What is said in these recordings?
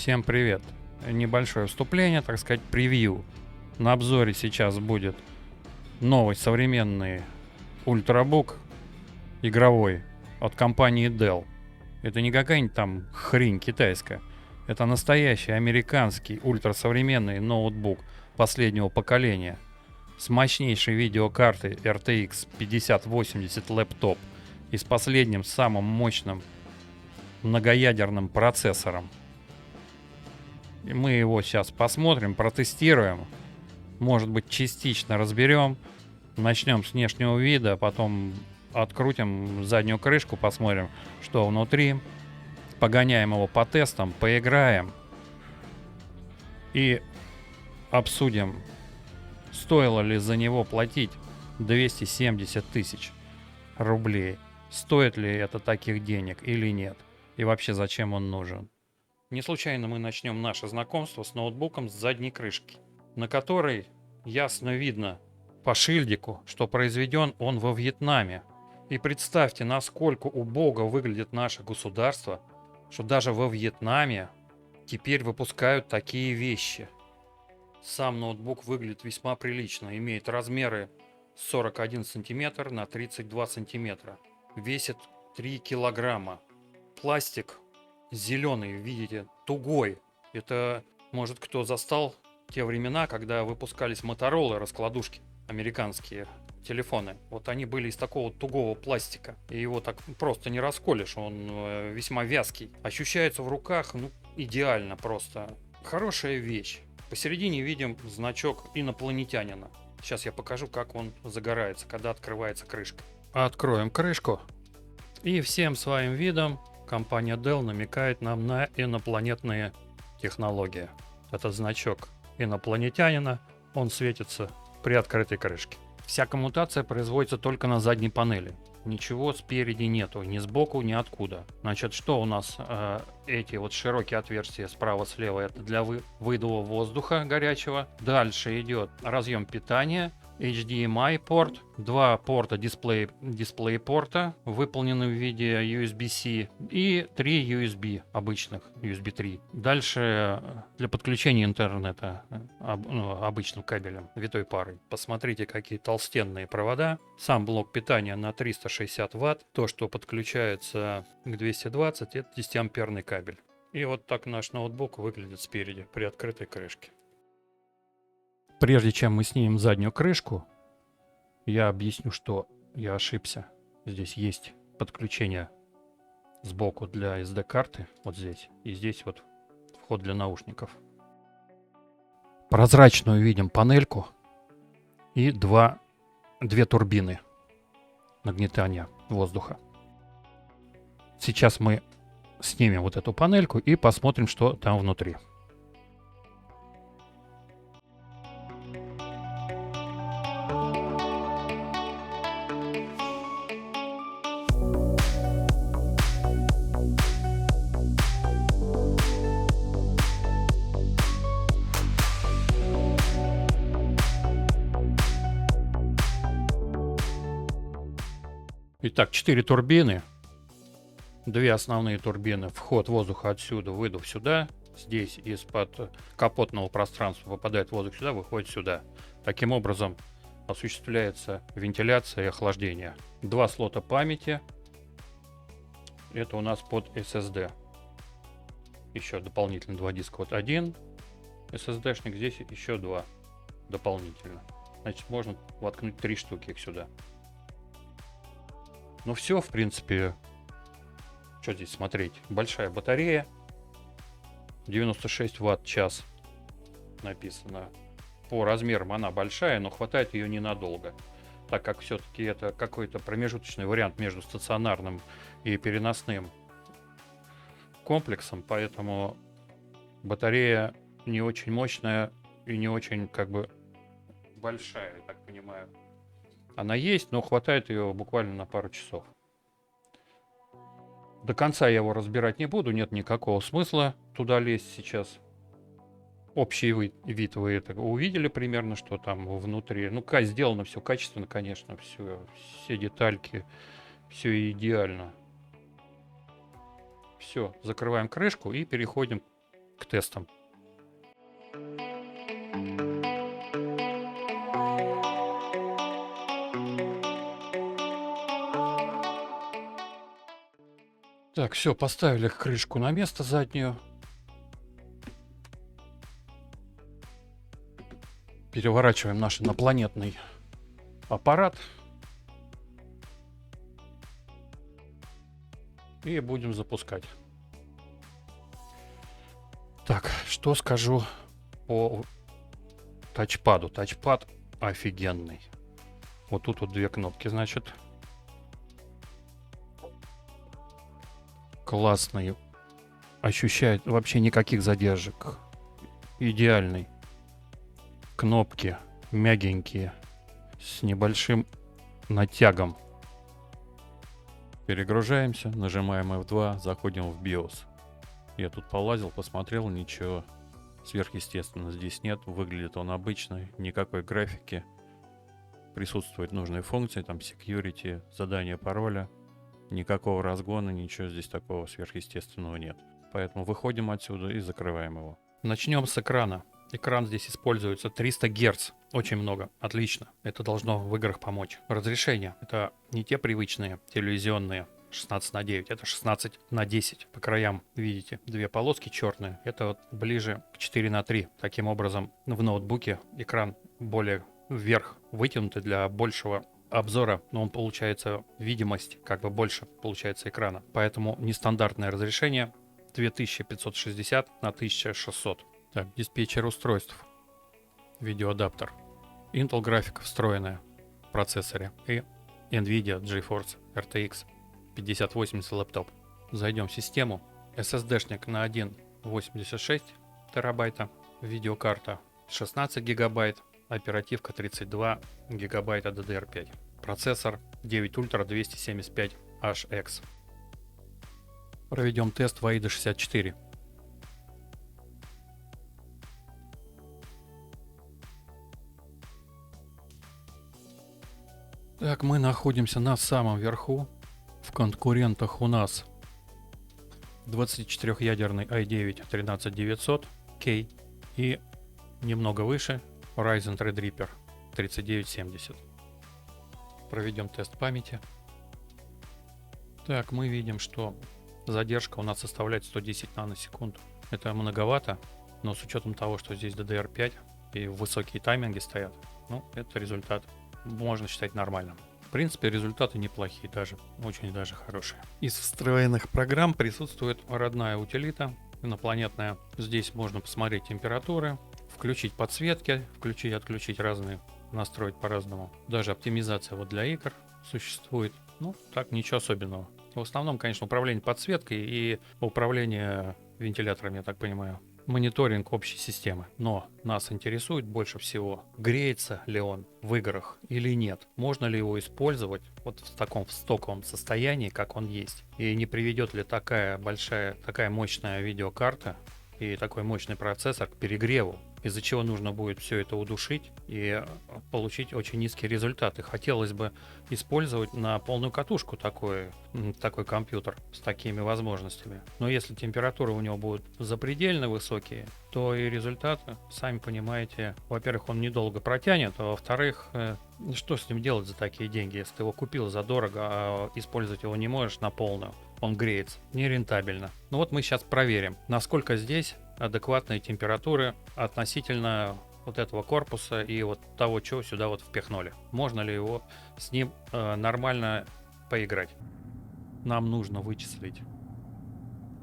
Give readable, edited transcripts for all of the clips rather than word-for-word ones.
Всем привет! Небольшое вступление, так сказать, превью. На обзоре сейчас будет новый современный ультрабук игровой от компании Dell. Это не какая-нибудь там хрень китайская. Это настоящий американский ультрасовременный ноутбук последнего поколения с мощнейшей видеокартой RTX 5080 Laptop и с последним самым мощным многоядерным процессором. И мы его сейчас посмотрим, протестируем, может быть, частично разберем. Начнем с внешнего вида, потом открутим заднюю крышку, посмотрим, что внутри. Погоняем его по тестам, поиграем и обсудим, стоило ли за него платить 270 тысяч рублей. Стоит ли это таких денег или нет? И вообще, зачем он нужен? Не случайно мы начнем наше знакомство с ноутбуком с задней крышки, на которой ясно видно по шильдику, что произведен он во Вьетнаме. И представьте, насколько убого выглядит наше государство, что даже во Вьетнаме теперь выпускают такие вещи. Сам ноутбук выглядит весьма прилично, имеет размеры 41 сантиметр на 32 сантиметра, весит 3 килограмма. Пластик зеленый, видите, тугой. Это, может, кто застал те времена, когда выпускались Motorola раскладушки, американские телефоны. Вот они были из такого тугого пластика. И его так просто не расколешь, он весьма вязкий. Ощущается в руках, ну, идеально просто. Хорошая вещь. Посередине видим значок инопланетянина. Сейчас я покажу, как он загорается, когда открывается крышка. Откроем крышку. И всем своим видом компания Dell намекает нам на инопланетные технологии. Этот значок инопланетянина, он светится при открытой крышке. Вся коммутация производится только на задней панели. Ничего спереди нету, ни сбоку, ни откуда. Значит, что у нас эти вот широкие отверстия справа-слева? Это для выдува воздуха горячего. Дальше идет разъем питания, HDMI порт, два порта дисплей порта, выполнены в виде USB-C, и 3 USB обычных, USB 3. Дальше для подключения интернета обычным кабелем, витой парой. Посмотрите, какие толстенные провода. Сам блок питания на 360 Вт. То, что подключается к 220, это 10-амперный кабель. И вот так наш ноутбук выглядит спереди при открытой крышке. Прежде чем мы снимем заднюю крышку, я объясню, что я ошибся. Здесь есть подключение сбоку для SD-карты, вот здесь. И здесь вот вход для наушников. Прозрачную видим панельку и две турбины нагнетания воздуха. Сейчас мы снимем вот эту панельку и посмотрим, что там внутри. Итак, 4 турбины. Две основные турбины. Вход воздуха отсюда, выдув сюда. Здесь из-под капотного пространства попадает воздух сюда, выходит сюда. Таким образом осуществляется вентиляция и охлаждение. Два слота памяти. Это у нас под SSD. Еще дополнительно два диска. Вот один SSD-шник, здесь еще два дополнительно. Значит, можно воткнуть 3 штуки их сюда. Ну все, в принципе, что здесь смотреть? Большая батарея, 96 Вт-час написано. По размерам она большая, но хватает ее ненадолго, так как все-таки это какой-то промежуточный вариант между стационарным и переносным комплексом, поэтому батарея не очень мощная и не очень как бы большая, я так понимаю. Она есть, но хватает ее буквально на пару часов. До конца я его разбирать не буду, нет никакого смысла туда лезть сейчас. Общий вид вы это увидели примерно, что там внутри. Ну, сделано все качественно, конечно, все детальки, все идеально. Все, закрываем крышку и переходим к тестам. Так, все, поставили крышку на место заднюю. Переворачиваем наш инопланетный аппарат. И будем запускать. Так, что скажу по тачпаду. Тачпад офигенный. Вот тут вот две кнопки, значит. Классный. Ощущает вообще никаких задержек. Идеальный. Кнопки мягенькие. С небольшим натягом. Перегружаемся, нажимаем F2, заходим в BIOS. Я тут полазил, посмотрел, ничего сверхъестественного здесь нет. Выглядит он обычно, никакой графики. Присутствуют нужные функции, там security, задание пароля. Никакого разгона, ничего здесь такого сверхъестественного нет. Поэтому выходим отсюда и закрываем его. Начнем с экрана. Экран здесь используется 300 Гц. Очень много. Отлично. Это должно в играх помочь. Разрешение. Это не те привычные телевизионные 16:9. Это 16:10. По краям видите две полоски черные. Это вот ближе к 4:3. Таким образом в ноутбуке экран более вверх вытянутый для большего обзора, но он получается видимость как бы больше получается экрана. Поэтому нестандартное разрешение 2560 на 1600. Так, диспетчер устройств. Видеоадаптер. Intel графика встроенная в процессоре и NVIDIA GeForce RTX 5080 лэптоп. Зайдем в систему. SSD-шник на 1,86 терабайта. Видеокарта 16 гигабайт. Оперативка 32 гигабайта DDR5. Процессор 9 Ultra 275HX. Проведем тест в AIDA 64. Так, мы находимся на самом верху. В конкурентах у нас 24-ядерный i9-13900K и немного выше Ryzen Threadripper 3970. Проведем тест памяти. Так, мы видим, что задержка у нас составляет 110 наносекунд. Это многовато, но с учетом того, что здесь DDR5 и высокие тайминги стоят, ну, это результат можно считать нормальным. В принципе, результаты неплохие, даже очень даже хорошие. Из встроенных программ присутствует родная утилита инопланетная. Здесь можно посмотреть температуры, включить подсветки, включить и отключить разные, настроить по-разному. Даже оптимизация вот для игр существует. Ну, так, ничего особенного. В основном, конечно, управление подсветкой и управление вентилятором, я так понимаю. Мониторинг общей системы. Но нас интересует больше всего, греется ли он в играх или нет. Можно ли его использовать вот в таком в стоковом состоянии, как он есть. И не приведет ли такая большая, такая мощная видеокарта и такой мощный процессор к перегреву, из-за чего нужно будет все это удушить и получить очень низкие результаты. Хотелось бы использовать на полную катушку такой компьютер с такими возможностями. Но если температуры у него будут запредельно высокие, то и результаты, сами понимаете, во-первых, он недолго протянет, а во-вторых, что с ним делать за такие деньги, если ты его купил задорого, а использовать его не можешь на полную? Он греется. Нерентабельно. Ну вот мы сейчас проверим, насколько здесь адекватные температуры относительно вот этого корпуса и вот того, что сюда вот впихнули. Можно ли его с ним нормально поиграть? Нам нужно вычислить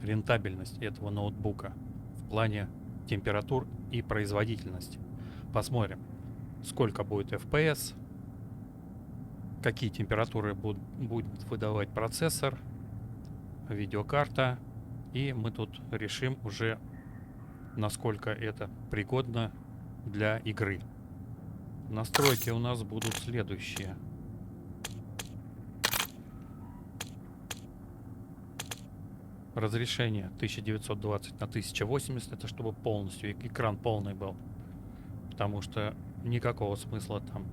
рентабельность этого ноутбука в плане температур и производительности. Посмотрим, сколько будет FPS, какие температуры будет выдавать процессор, видеокарта, и мы тут решим уже, насколько это пригодно для игры. Настройки у нас будут следующие. Разрешение 1920 на 1080, это чтобы полностью экран полный был, потому что никакого смысла там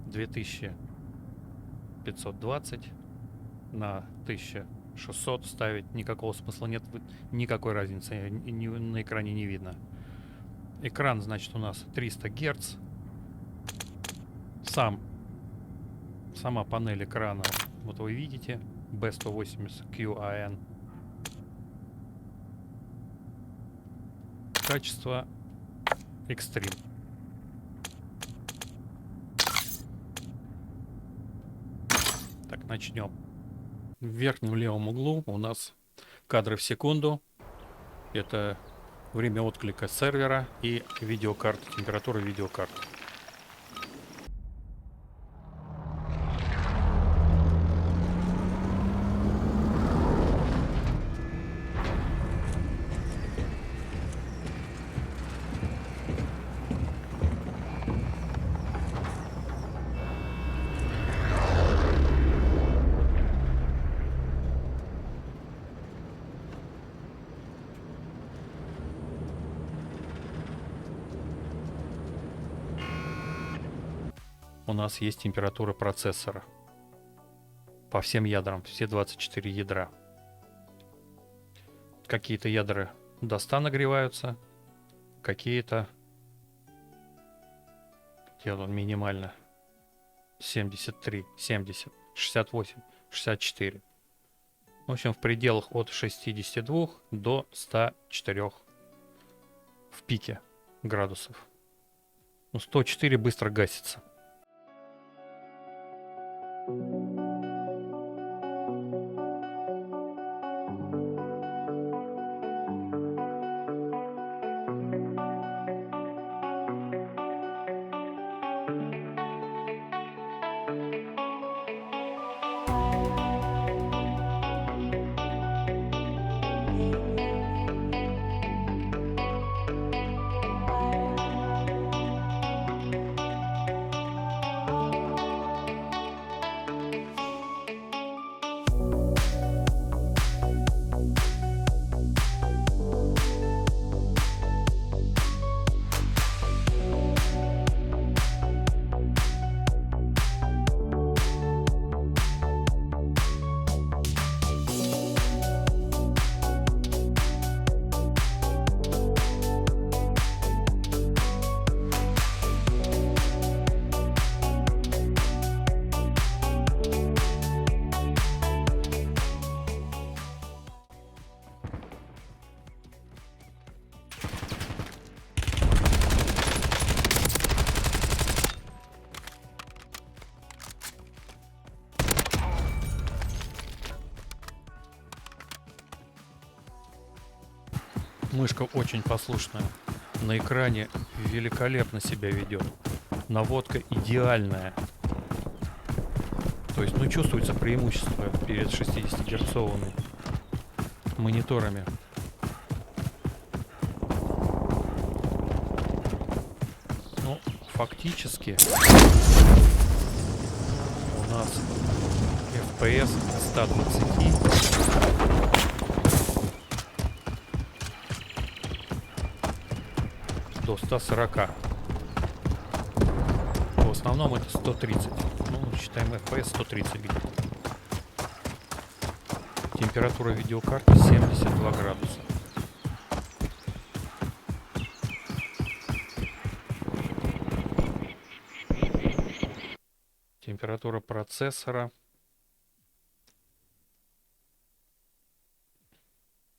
2520 на 1000 600 ставить никакого смысла нет, никакой разницы на экране не видно. Экран, значит, у нас 300 Гц. Сама панель экрана, вот вы видите, B180QAN. Качество Extreme. Так, начнем. В верхнем левом углу у нас кадры в секунду. Это время отклика сервера и видеокарты, температура видеокарты. У нас есть температура процессора по всем ядрам, все 24 ядра. Какие-то ядра до 100 нагреваются, какие-то минимально 73, 70, 68, 64. В общем, в пределах от 62 до 104 в пике градусов. 104 быстро гасится. Мышка очень послушная. На экране великолепно себя ведет. Наводка идеальная. То есть, чувствуется преимущество перед 60-герцовыми мониторами. Фактически у нас FPS 120 до 140. В основном это 130. Считаем FPS 130 где-то. Температура видеокарты 72 градуса. Температура процессора.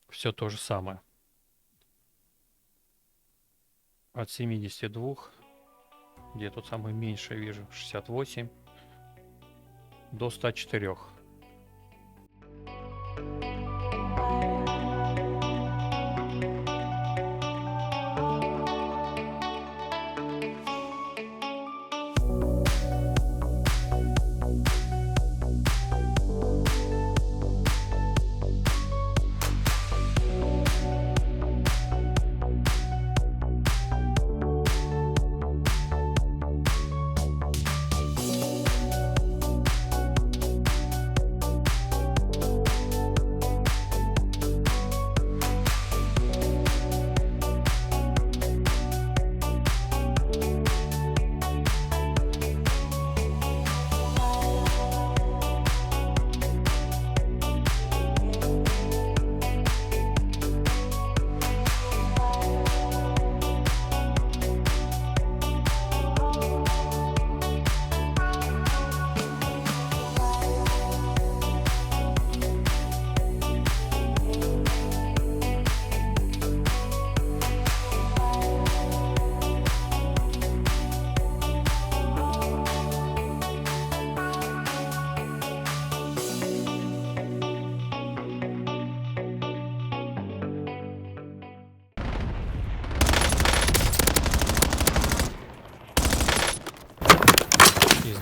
Все то же самое. От 72, где тут самое меньшее вижу, 68, до 104.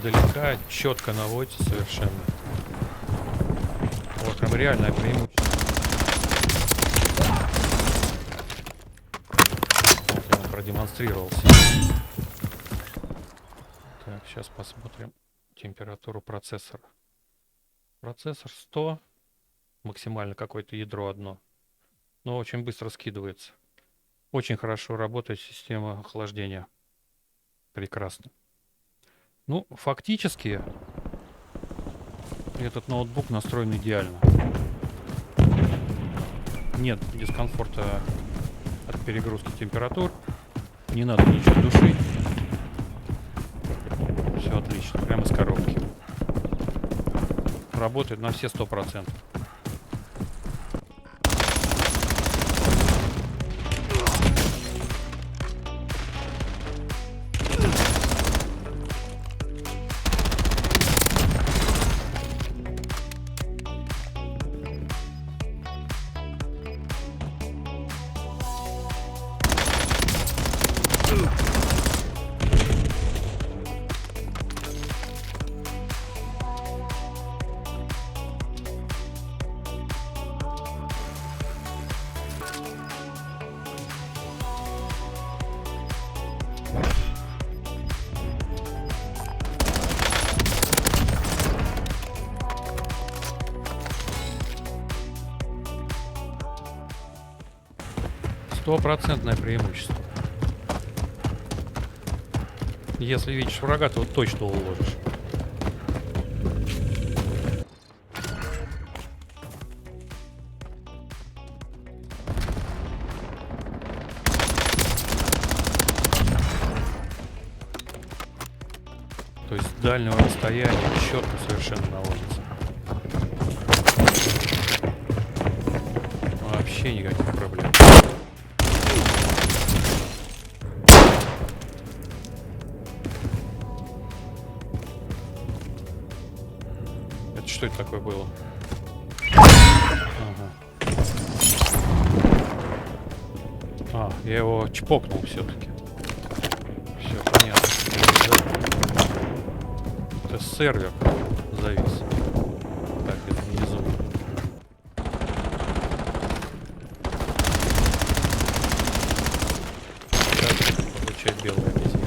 издалека четко наводится совершенно. Вот прям реальное преимущество. Вот я вам продемонстрировался. Так, сейчас посмотрим температуру процессора. Процессор 100, максимально какое-то ядро одно, но очень быстро скидывается. Очень хорошо работает система охлаждения. Прекрасно. Ну, фактически, этот ноутбук настроен идеально. Нет дискомфорта от перегрузки температур. Не надо ничего душить. Все отлично, прямо из коробки. Работает на все 100%. Стопроцентное преимущество. Если видишь врага, то вот точно уложишь. То есть с дальнего расстояния четко совершенно наводится. Вообще никаких проблем. Это что это такое было? Ага. А, я его чпокнул все-таки. Все понятно. Это сервер завис. Так, это внизу. Так, получать белую обезьяну.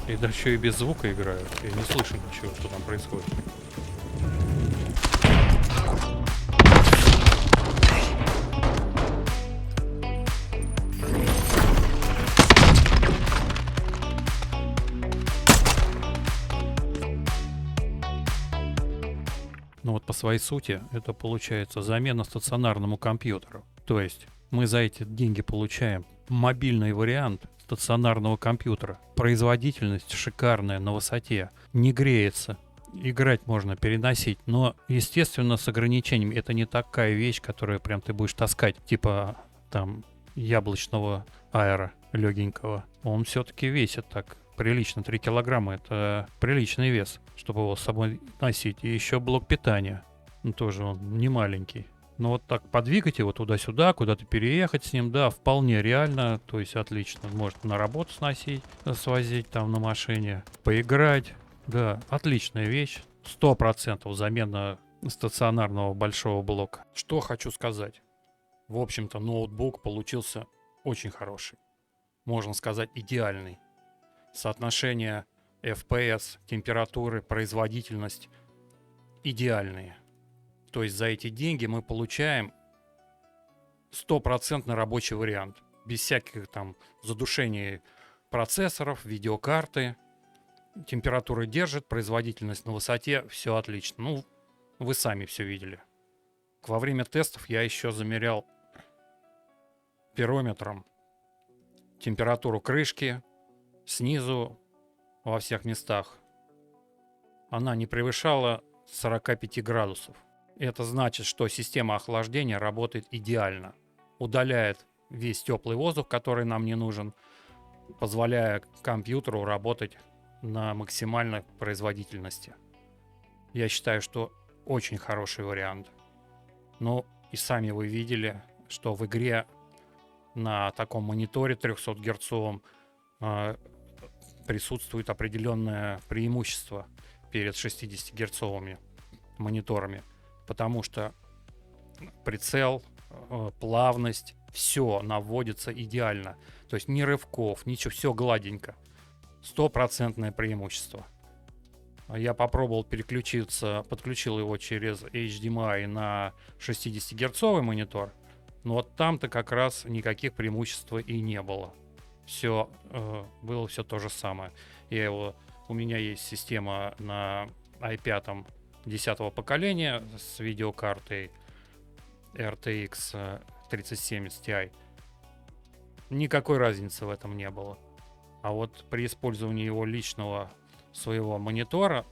И да еще и без звука играют. Я не слышу ничего, что там происходит. Ну вот своей сути это получается замена стационарному компьютеру. То есть мы за эти деньги получаем мобильный вариант стационарного компьютера. Производительность шикарная, на высоте, не греется. Играть можно, переносить, но, естественно, с ограничениями. Это не такая вещь, которую прям ты будешь таскать, типа там яблочного аэро легенького. Он все-таки весит так прилично, 3 килограмма. Это приличный вес, чтобы его с собой носить. И еще блок питания. Тоже он не маленький. Но вот так подвигать его туда-сюда, куда-то переехать с ним, да, вполне реально. То есть отлично. Может на работу сносить, свозить там на машине, поиграть. Да, отличная вещь. 100% замена стационарного большого блока. Что хочу сказать. В общем-то, ноутбук получился очень хороший. Можно сказать, идеальный. Соотношение FPS, температуры, производительность идеальные. То есть за эти деньги мы получаем 100% рабочий вариант. Без всяких там задушений процессоров, видеокарты. Температура держит, производительность на высоте, все отлично. Ну, вы сами все видели. Во время тестов я еще замерял пирометром температуру крышки снизу во всех местах. Она не превышала 45 градусов. Это значит, что система охлаждения работает идеально. Удаляет весь теплый воздух, который нам не нужен, позволяя компьютеру работать на максимальной производительности. Я считаю, что очень хороший вариант. Ну и сами вы видели, что в игре на таком мониторе 300-герцовом присутствует определенное преимущество перед 60-герцовыми мониторами, потому что прицел, плавность, все наводится идеально. То есть ни рывков, ничего, все гладенько. 100% преимущество. Я попробовал переключиться, подключил его через HDMI на 60-герцовый монитор, но вот там-то как раз никаких преимуществ и не было. Все было все то же самое. У меня есть система на i5 10-го поколения с видеокартой RTX 3070 Ti. Никакой разницы в этом не было. А вот при использовании его личного своего монитора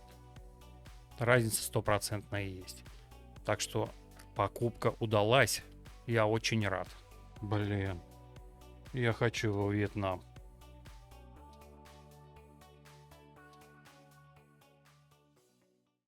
разница 100% есть. Так что покупка удалась. Я очень рад. Блин, я хочу во Вьетнам.